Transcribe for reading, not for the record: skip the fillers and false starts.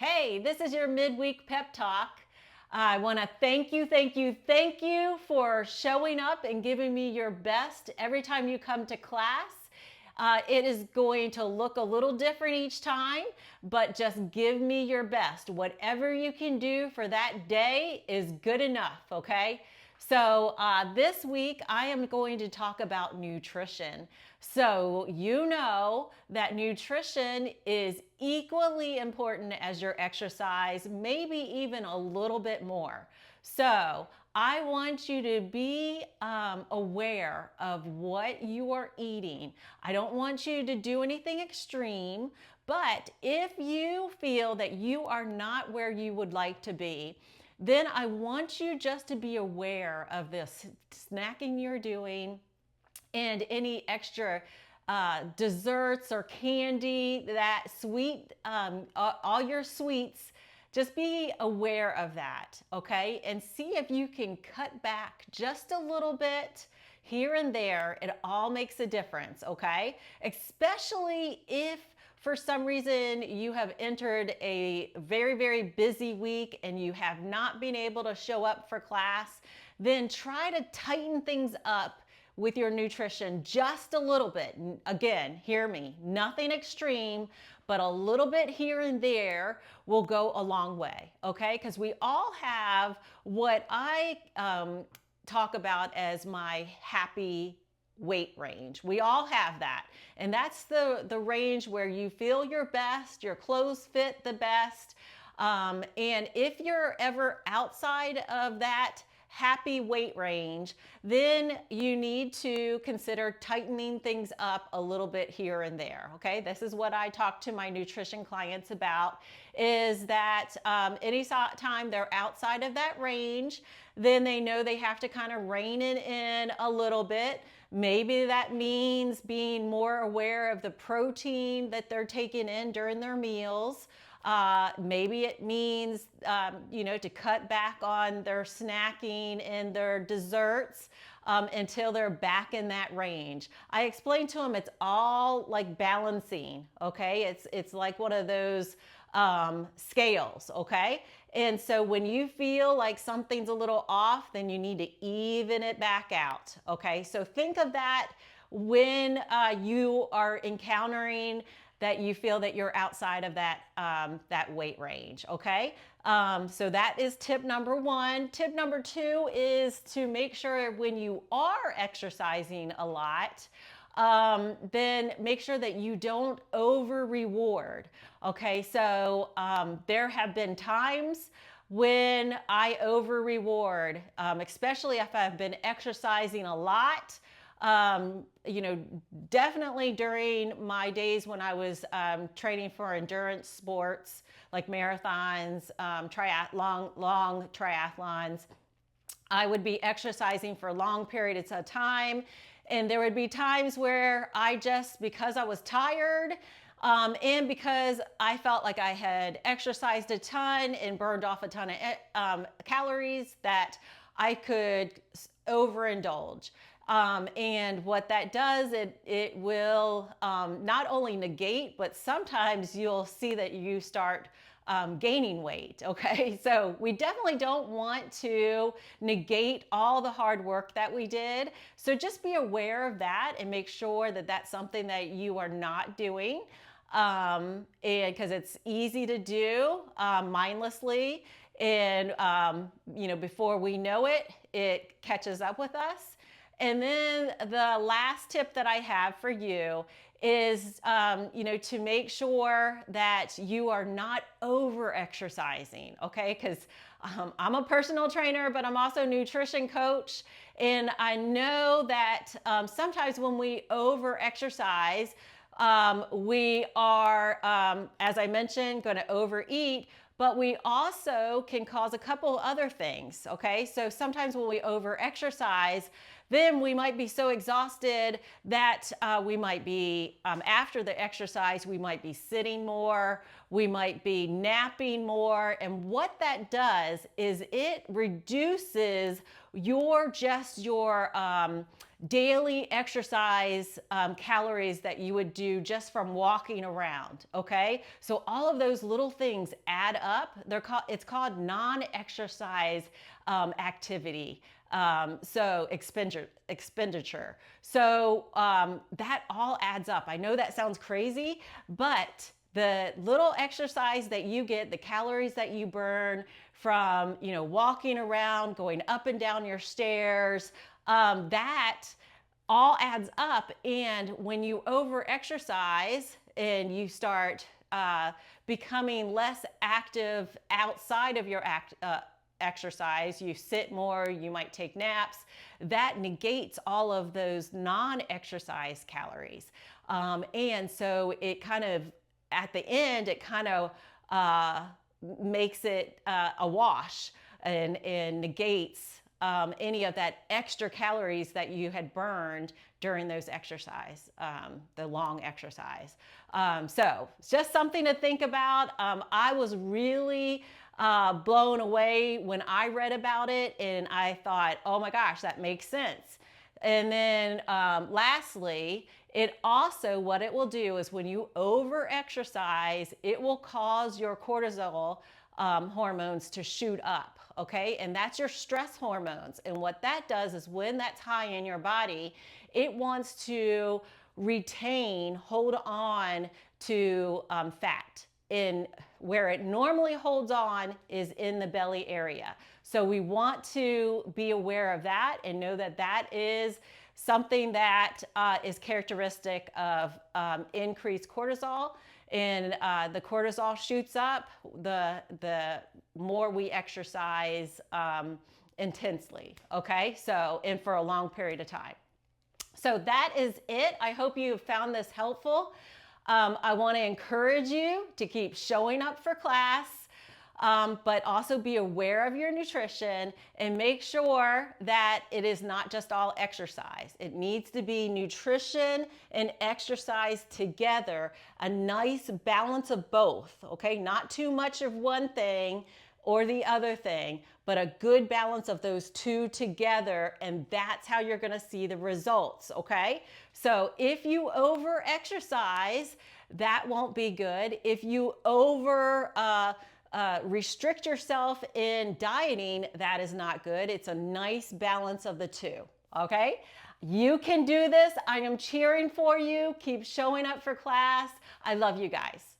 Hey, this is your midweek pep talk. I want to thank you for showing up and giving me your best every time you come to class. It is going to look a little different each time, but just give me your best. Whatever you can do for that day is good enough, okay? So this week I am going to talk about nutrition. So you know that nutrition is equally important as your exercise, maybe even a little bit more. So I want you to be aware of what you are eating. I don't want you to do anything extreme, but if you feel that you are not where you would like to be, then I want you just to be aware of this snacking you're doing and any extra desserts or candy, that sweet, all your sweets. Just be aware of that, okay? And see if you can cut back just a little bit here and there. It all makes a difference, okay? Especially if for some reason you have entered a very, very busy week and you have not been able to show up for class, then try to tighten things up with your nutrition just a little bit. Again, hear me, nothing extreme, but a little bit here and there will go a long way, okay? Because we all have what I talk about as my happy weight range. We all have that. And that's the range where you feel your best, your clothes fit the best. And if you're ever outside of that happy weight range, then you need to consider tightening things up a little bit here and there. Okay, this is what I talk to my nutrition clients about, is that anytime they're outside of that range, then they know they have to kind of rein it in a little bit. Maybe that means being more aware of the protein that they're taking in during their meals. Maybe it means, to cut back on their snacking and their desserts until they're back in that range. I explained to them it's all like balancing, okay? It's like one of those scales, okay? And so when you feel like something's a little off, then you need to even it back out, okay? So think of that when you are encountering that you feel that you're outside of that weight range, okay? So that is tip number one. Tip number two is to make sure when you are exercising a lot, then make sure that you don't over reward. Okay, so there have been times when I over reward, especially if I've been exercising a lot. Definitely during my days when I was training for endurance sports like marathons, long triathlons, I would be exercising for long periods of time. And there would be times where because I was tired, and because I felt like I had exercised a ton and burned off a ton of calories, that I could overindulge. And what that does, it will not only negate, but sometimes you'll see that you start gaining weight, okay? So we definitely don't want to negate all the hard work that we did. So just be aware of that and make sure that that's something that you are not doing. And because it's easy to do mindlessly. And, before we know it, it catches up with us. And then the last tip that I have for you is, to make sure that you are not over exercising, okay? Because I'm a personal trainer, but I'm also a nutrition coach. And I know that sometimes when we over exercise, we are, as I mentioned, going to overeat, but we also can cause a couple other things, okay? So sometimes when we over exercise, then we might be so exhausted that we might be, after the exercise, we might be sitting more, we might be napping more. And what that does is it reduces your daily exercise calories that you would do just from walking around. Okay, so all of those little things add up. It's called non-exercise activity. So expenditure. So that all adds up. I know that sounds crazy, but the little exercise that you get, the calories that you burn from, walking around, going up and down your stairs, that all adds up. And when you over exercise and you start becoming less active outside of your exercise, you sit more, you might take naps, that negates all of those non-exercise calories. And so it kind of, at the end, it kind of makes it a wash and negates any of that extra calories that you had burned during those exercise, the long exercise. So it's just something to think about. I was really blown away when I read about it, and I thought, oh my gosh, that makes sense. And then lastly, it also, what it will do is when you over exercise, it will cause your cortisol hormones to shoot up. Okay, and that's your stress hormones. And what that does is when that's high in your body, it wants to hold on to fat. In where it normally holds on is in the belly area. So we want to be aware of that and know that that is something that is characteristic of increased cortisol. And the cortisol shoots up the more we exercise intensely. Okay, so and for a long period of time. So that is it. I hope you found this helpful. I want to encourage you to keep showing up for class, but also be aware of your nutrition and make sure that it is not just all exercise. It needs to be nutrition and exercise together, a nice balance of both, okay? Not too much of one thing or the other thing, but a good balance of those two together, and that's how you're gonna see the results, okay? So if you over exercise, that won't be good. If you over restrict yourself in dieting, that is not good. It's a nice balance of the two, okay? You can do this. I am cheering for you. Keep showing up for class. I love you guys.